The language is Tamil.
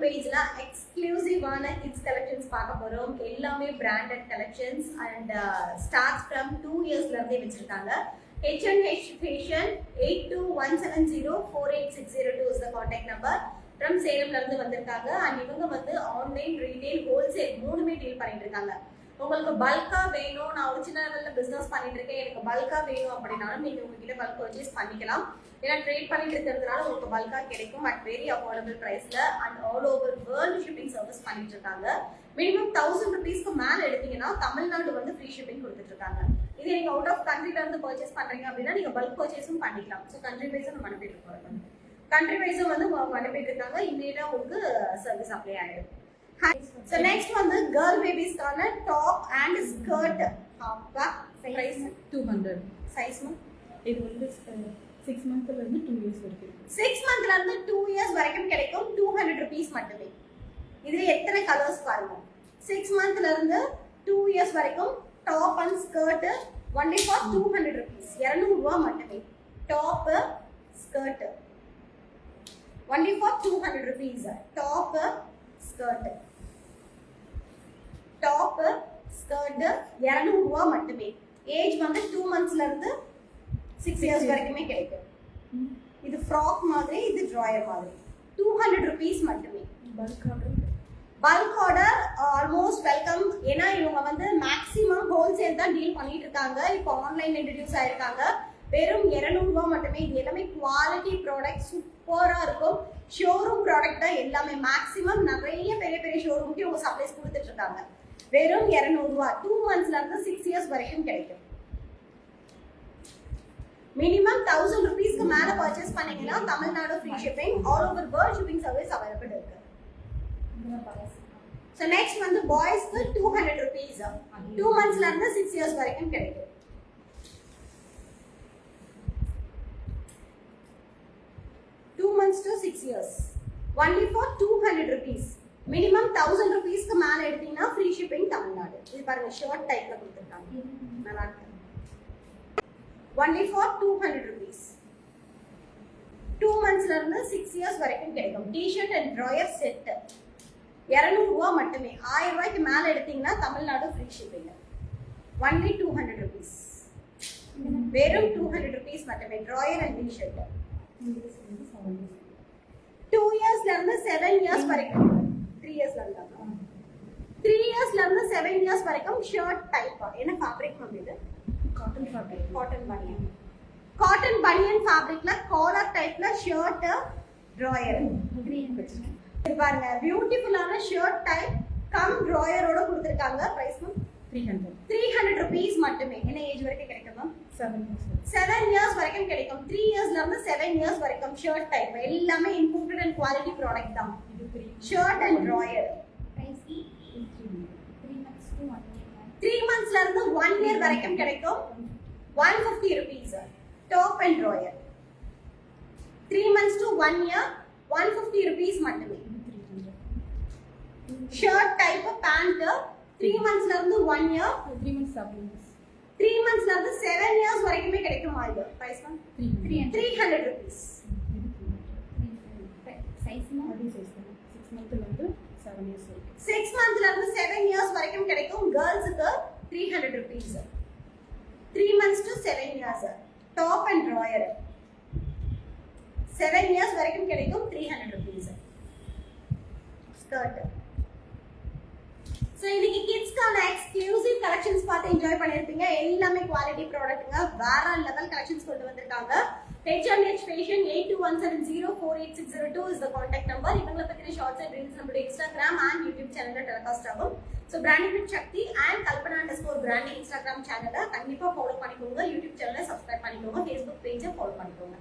பேஜ்ல எக்ஸ்க்ளூசிவான கிட்ஸ் கலெக்ஷன்ஸ் பார்க்க போறோம். எல்லாமே branded collections and starts from 2 இயர்ஸ்ல இருந்தே வச்சிருக்காங்க. H&H Fashion 8217048602 is the contact number. from சேலம்ல இருந்து வந்திருக்காங்க. அண்ட் இவங்க வந்து ஆன்லைன், ரீட்டைல், ஹோல்சேல் மூணுமே டீல் பண்ணிட்டு இருக்காங்க. உங்களுக்கு பல்கா வேணும், நான் ஒரு சின்ன லெவல்ல பிசினஸ் பண்ணிட்டு இருக்கேன், எனக்கு பல்கா வேணும் அப்படின்னாலும் நீங்க உங்ககிட்ட பல்க் பர்ச்சேஸ் பண்ணிக்கலாம். ஏன்னா ட்ரேட் பண்ணிட்டு இருக்கிறதுனால உங்களுக்கு பல்கா கிடைக்கும் அட் வெரி அஃபோர்டபுள் பிரைஸ்ல and all over world shipping service பண்ணிட்டு இருக்காங்க. மினிமம் 1000 rupeesக்கு மேல எடுத்தீங்கன்னா தமிழ்நாடு வந்து ஃப்ரீ ஷிப்பிங் கொடுத்துட்டு இருக்காங்க. இதே நீங்க அவுட் ஆஃப் கண்ட்ரில இருந்து பர்ச்சேஸ் பண்றீங்க அப்படின்னா நீங்க பல்க் பர்ச்சேஸும் பண்ணிக்கலாம். ஸோ கண்ட்ரி வைஸும் நம்ம அனுப்பிட்டு இருக்கோம். கண்ட்ரி வைஸும் வந்து அனுப்பிட்டு இருக்காங்க. இமீடியட்டா உங்களுக்கு சர்வீஸ் அப்ளை ஆயிடும். So next one the girl babies கான top and skirt price 200. size இது வந்து 6 monthல இருந்து 2 years வரைக்கும். 6 monthல இருந்து 2 years வரைக்கும் கிடைக்கும். 200 rupees மட்டுமே. இதுல எத்தனை கலர்ஸ் பாருங்க. 6 monthல இருந்து 2 years வரைக்கும் top and skirt only for 200 rupees. 200 ரூபாய் மட்டுமே. top skirt only for 200 rupees. top skirt top skirt 200 ரூபாய் மட்டுமே. ஏஜ் வந்து 2 monthsல இருந்து 6 years வரைக்குமே கிடைக்கும். இது ஃப்ராக் மாதிரி, இது ட்ராயர் மாதிரி. 200 rupees மட்டுமே. Bulk order almost welcome. ஏன்னா இவங்க வந்து மேக்ஸிமம் ஹோல்சேல் தான் டீல் பண்ணிட்டு இருக்காங்க. இப்போ ஆன்லைன் இன்ட்ரடியூஸ் ஆயிருக்காங்க. வெறும் 200 ரூபாய் மட்டுமே. இது எல்லாமே குவாலிட்டி ப்ராடக்ட், சூப்பரா இருக்கும். ஷோரூம் ப்ராடக்ட் தான் எல்லாமே. மேக்ஸிமம் நிறைய பெரிய பெரிய ஷோரூமுக்கு இவங்க சப்ளைஸ் கொடுத்துட்டு இருக்காங்க. வெறும் 200 ரூபாய். 2 monthsல இருந்து 6 years வரைக்கும் கிடைக்கும். மினிமம் 1000 rupeesக்கு மேல பர்ச்சேஸ் பண்ணீங்கன்னா Tamil Nadu free shipping, all over world shipping service available இருக்கு. சோ நெக்ஸ்ட் வந்து பாய்ஸ்க்கு 200 rupees. 2 monthsல இருந்து 6 years வரைக்கும் கிடைக்கும். 2 months to 6 years only for 200 rupees. Minimum 1000 rupeesக்கு மேல எடுத்தீங்கன்னா ஃப்ரீ ஷிப்பிங் தமிழ்நாடு. இது பாருங்க ஷார்ட் டைப்ல கொடுத்திருக்காங்க. நல்லா இருக்கு. only for 200 rupees. 2 monthsல இருந்து 6 years வரைக்கும் கிடைக்கும். டி-ஷர்ட் அண்ட் ட்ராயர் செட் 200 ரூபாய் மட்டுமே. 1000 ரூபாய்க்கு மேல எடுத்தீங்கன்னா Tamil Nadu free shipping. only 200 rupees. வெறும் 200 rupees மட்டுமே. ட்ராயர் அண்ட் டி-ஷர்ட் 2 yearsல இருந்து 7 years வரைக்கும். 3 yearsல இருந்து 3 yearsல இருந்து 7 years வரைக்கும் ஷர்ட் டைப். என்ன ஃபேப்ரிக் இது? Cotton fabric. காட்டன் பனியன். காட்டன் பனியன் ஃபேப்ரிக்ல காலர் டைப்ல ஷர்ட், ட்ராயர். இது பாருங்க பியூட்டிஃபுல்லான ஷர்ட் டைப் கம் ட்ராயரோட கொடுத்திருக்காங்க. பிரைஸ் 300 rupees மட்டுமே. என்ன ஏஜ் வரைக்கும் கிடைக்கும் மேம்? 7 years வரைக்கும் கிடைக்கும். 3 yearsல இருந்து 7 years வரைக்கும் ஷர்ட் டைப். எல்லாமே இம்போர்ட்டட் அண்ட் குவாலிட்டி ப்ராடக்ட் தான். Shirt and drawer. பிரைஸ் 3 monthsல இருந்து 1 year வரைக்கும் கிடைக்கும். 150 rupees. Top and drawer. 3 months to 1 year 150 rupees மட்டுமே. ஷர்ட் டைப் பேண்ட் 3 monthsல இருந்து 1 year 3 months சாப்பிடுங்க. 3 monthsல இருந்து 7 years வரைக்குமே கிடைக்கும். ஆயிடு பிரைஸ் 300 rupees. சைஸ் 6 monthல இருந்து 7 years வரைக்கும். 6 monthsல இருந்து 7 years வரைக்கும் கிடைக்கும். கேர்ள்ஸ்க்கு 300 rupees. 3 months to 7 years. Top and drawer 7 years வரைக்கும் கிடைக்கும். 300 rupees. ஸ்கர்ட். சோ இன்னைக்கு கிட்ஸ்க்கான எக்ஸ்க்ளூசிவ் கலெக்ஷன்ஸ் பார்த்து என்ஜாய் பண்ணிருப்பீங்க. எல்லாமே குவாலிட்டி ப்ராடக்ட்ங்க. வேற லெவல் கலெக்ஷன்ஸ் கொண்டு வந்திருக்காங்க. H&H Fashion 8217048602 is the contact number. இவங்கள பத்தின ஷார்ட்ஸ் அண்ட் ரீல்ஸ் நம்மளோட Instagram and YouTube சேனல்ல டெலிகாஸ்ட் ஆகும். So branding with Shakti and Kalpana branding Instagram சேனலை கண்டிப்பா ஃபாலோ பண்ணிக்கோங்க. YouTube சேனலை சப்ஸ்கிரைப் பண்ணிக்கோங்க. Facebook பேஜை ஃபாலோ பண்ணிக்கோங்க.